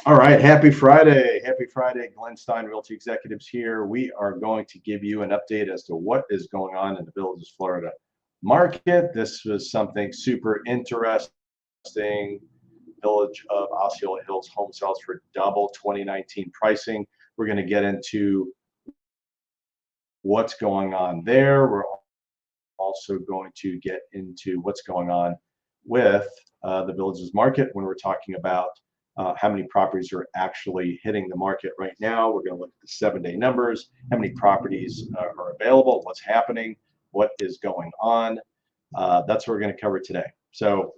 All right, happy Friday. Happy Friday. Glenn Stein, Realty Executives here. We are going to give you an update as to what is going on in the Villages, Florida market. This was something super interesting. Village of Osceola Hills home sales for double 2019 pricing. We're going to get into what's going on there. We're also going to get into what's going on with the Villages market when we're talking about how many properties are actually hitting the market right now. We're going to look at the 7-day numbers, how many properties are available, what's happening, what is going on. That's what we're going to cover today. So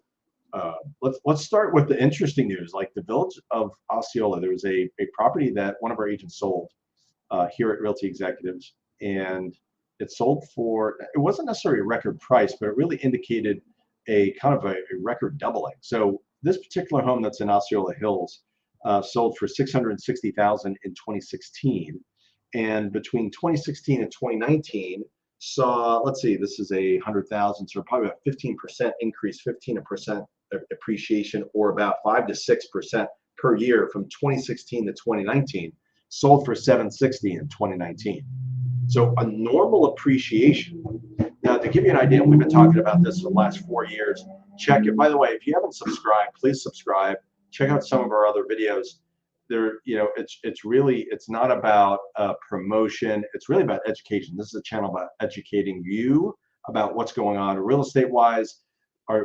let's start with the interesting news. Like the Village of Osceola, there was a property that one of our agents sold here at Realty Executives, and it sold for, it wasn't necessarily a record price, but it really indicated a kind of a record doubling. So this particular home that's in Osceola Hills sold for $660,000 in 2016, and between 2016 and 2019 saw, let's see, this is 100,000, so probably about 15% increase, 15% appreciation, or about 5 to 6% per year from 2016 to 2019. Sold for $760 in 2019. So a normal appreciation. Now, to give you an idea, we've been talking about this for the last 4 years. Check it. By the way, if you haven't subscribed, please subscribe. Check out some of our other videos. There, it's not about promotion. It's really about education. This is a channel about educating you about what's going on real estate wise.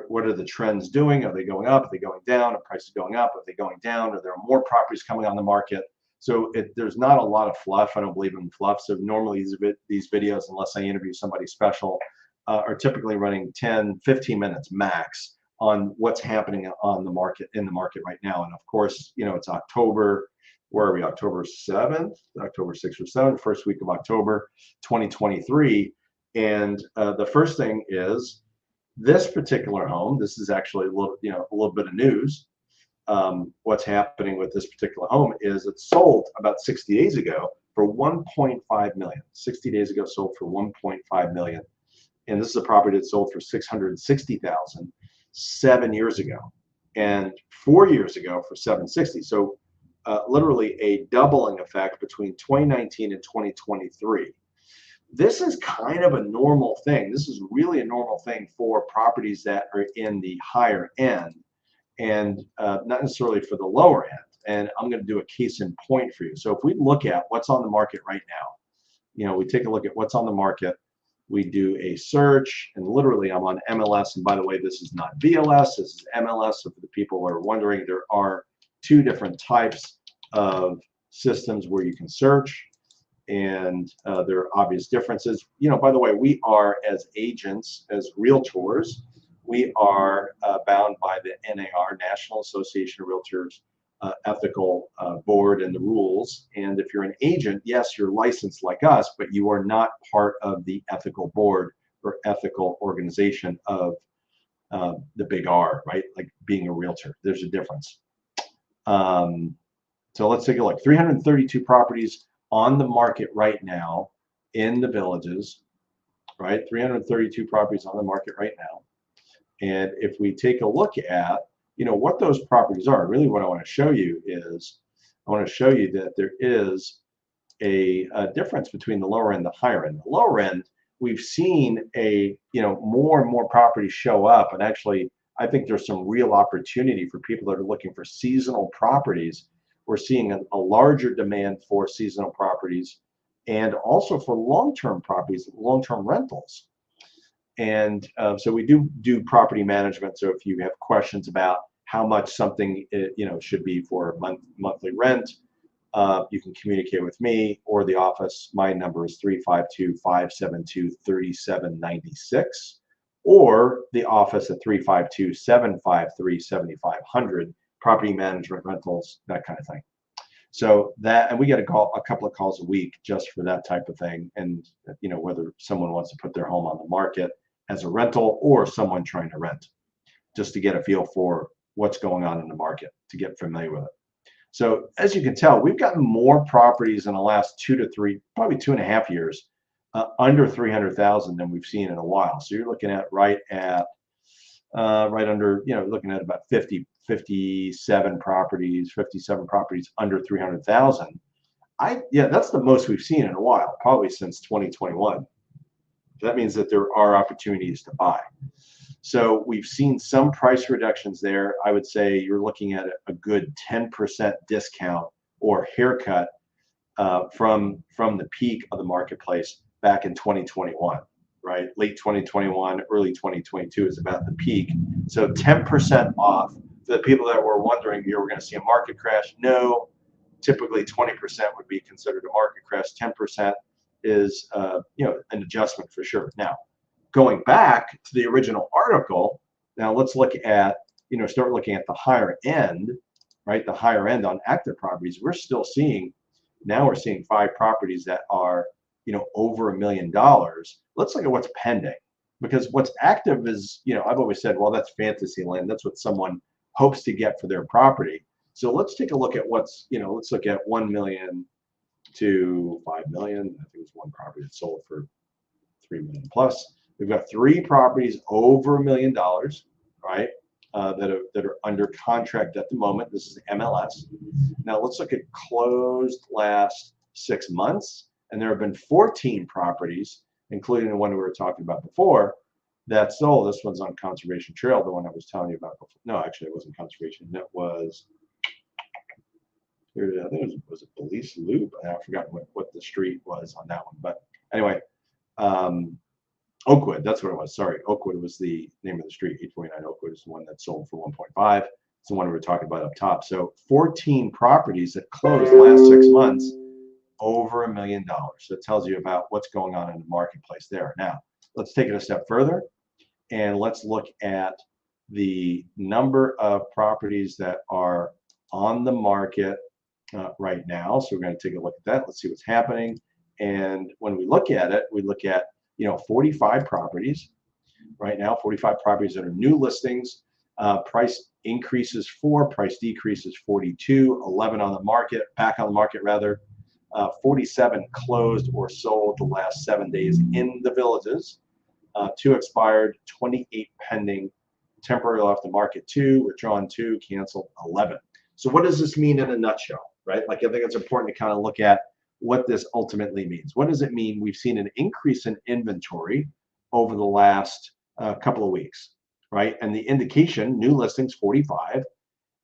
What are the trends doing? Are they going up? Are they going down? Are prices going up? Are they going down? Are there more properties coming on the market? So there's not a lot of fluff. I don't believe in fluff. So normally these videos, unless I interview somebody special, are typically running 10, 15 minutes max on what's happening on the market, in the market right now. And of course, it's October. Where are we? October 7th, October 6th or 7th, first week of October, 2023. And the first thing is this particular home. This is actually a little bit of news. What's happening with this particular home is it sold about 60 days ago for 1.5 million. 60 days ago sold for 1.5 million. And this is a property that sold for 660,000 7 years ago, and 4 years ago for 760. So literally a doubling effect between 2019 and 2023. This is kind of a normal thing. This is really a normal thing for properties that are in the higher end, and not necessarily for the lower end. And I'm going to do a case in point for you. So if we look at what's on the market right now, we take a look at what's on the market. We do a search, and literally I'm on MLS. And by the way, this is not VLS, this is MLS. So for the people who are wondering, there are 2 different types of systems where you can search, and there are obvious differences. By the way, we are, as agents, as realtors, we are bound by the NAR, National Association of Realtors, ethical board and the rules. And if you're an agent, yes, you're licensed like us, but you are not part of the ethical board or ethical organization of the big R, right? Like being a realtor, there's a difference. So let's take a look. 332 properties on the market right now in the Villages, right? 332 properties on the market right now. And if we take a look at what those properties are, really what I want to show you is, I want to show you that there is a difference between the lower end and the higher end. The lower end, we've seen more and more properties show up, and actually I think there's some real opportunity for people that are looking for seasonal properties. We're seeing a larger demand for seasonal properties, and also for long-term properties, long-term rentals. And so we do property management. So if you have questions about how much something should be for monthly rent, you can communicate with me or the office. My number is 352-572-3796, or the office at 352-753-7500. Property management, rentals, that kind of thing. So that, and we get a couple of calls a week just for that type of thing. And whether someone wants to put their home on the market as a rental or someone trying to rent, just to get a feel for what's going on in the market, to get familiar with it. So as you can tell, we've gotten more properties in the last 2 to 3, probably 2.5 years, under 300,000 than we've seen in a while. So you're looking at right at right under, looking at about 57 properties under 300,000. Yeah, that's the most we've seen in a while, probably since 2021. That means that there are opportunities to buy. So we've seen some price reductions there. I would say you're looking at a good 10% discount or haircut from the peak of the marketplace back in 2021, right? Late 2021, early 2022 is about the peak. So 10% off. For the people that were wondering, you were going to see a market crash. No, typically 20% would be considered a market crash. 10% is an adjustment for sure. Now, going back to the original article, now let's look at, start looking at the higher end, right? The higher end on active properties. We're seeing 5 properties that are, over $1 million. Let's look at what's pending, because what's active is, I've always said, well, that's fantasy land. That's what someone hopes to get for their property. So let's take a look at what's, let's look at 1 million to 5 million. I think it was one property that sold for 3 million plus. We've got 3 properties over $1 million, right? That are under contract at the moment. This is MLS. Now let's look at closed last 6 months, and there have been 14 properties, including the one we were talking about before, that sold. This one's on Conservation Trail, the one I was telling you about before. No, actually, it wasn't Conservation. That was, I think it was a Police Loop. I've forgotten what the street was on that one, but anyway. Oakwood, that's what it was. Sorry, Oakwood was the name of the street. 849 Oakwood is the one that sold for 1.5. It's the one we were talking about up top. So 14 properties that closed the last 6 months over $1 million. So it tells you about what's going on in the marketplace there. Now, let's take it a step further and let's look at the number of properties that are on the market right now. So we're going to take a look at that. Let's see what's happening. And when we look at it, we look at 45 properties right now, 45 properties that are new listings. Price increases 4, price decreases 42, 11 on the market, back on the market rather. 47 closed or sold the last 7 days in the villages. 2 expired, 28 pending, temporarily off the market 2, withdrawn 2, canceled 11. So what does this mean in a nutshell, right? Like, I think it's important to kind of look at what this ultimately means. What does it mean? We've seen an increase in inventory over the last couple of weeks, right? And the indication, new listings 45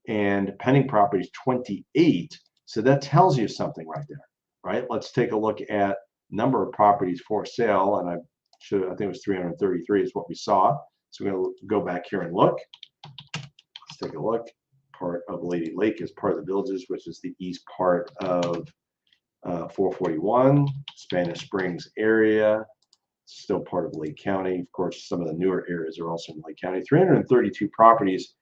and pending properties 28. So that tells you something right there, right? Let's take a look at number of properties for sale. And I think it was 333 is what we saw. So we're going to go back here and look. Let's take a look. Part of Lady Lake is part of the villages, which is the east part of 441, Spanish Springs area, still part of Lake County. Of course, some of the newer areas are also in Lake County. 332 properties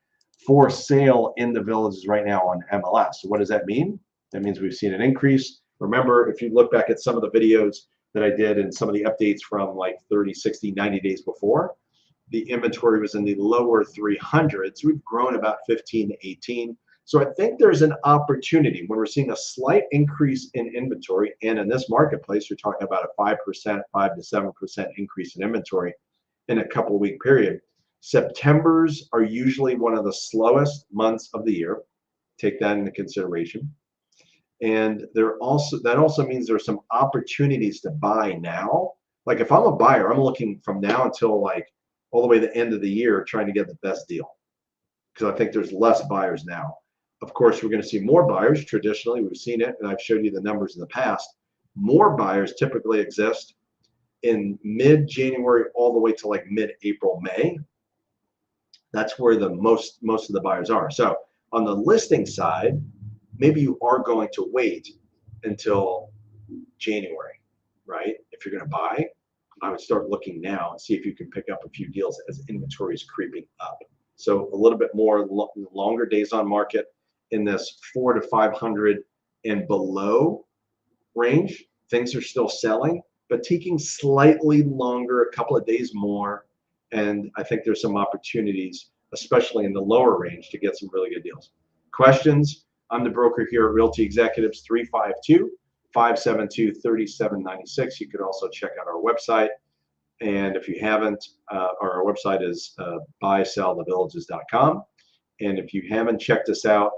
for sale in the villages right now on MLS. So what does that mean? That means we've seen an increase. Remember, if you look back at some of the videos that I did and some of the updates from like 30, 60, 90 days before, the inventory was in the lower 300s. We've grown about 15 to 18. So I think there's an opportunity when we're seeing a slight increase in inventory, and in this marketplace, you're talking about a 5%, 5 to 7% increase in inventory in a couple-week period. September's are usually one of the slowest months of the year. Take that into consideration. And that also means there's some opportunities to buy now. Like if I'm a buyer, I'm looking from now until like all the way to the end of the year trying to get the best deal, because I think there's less buyers now. Of course, we're going to see more buyers. Traditionally, we've seen it, and I've showed you the numbers in the past. More buyers typically exist in mid-January all the way to like mid-April, May. That's where the most of the buyers are. So on the listing side, maybe you are going to wait until January, right? If you're going to buy, I would start looking now and see if you can pick up a few deals as inventory is creeping up. So a little bit more longer days on market in this 400 to 500 and below range. Things are still selling, but taking slightly longer, a couple of days more. And I think there's some opportunities, especially in the lower range, to get some really good deals. Questions? I'm the broker here at Realty Executives, 352-572-3796. You could also check out our website And if you haven't, our website is buysellthevillages.com. And if you haven't checked us out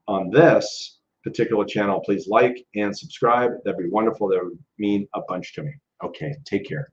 on this particular channel, please like and subscribe. That'd be wonderful. That would mean a bunch to me. Okay, take care.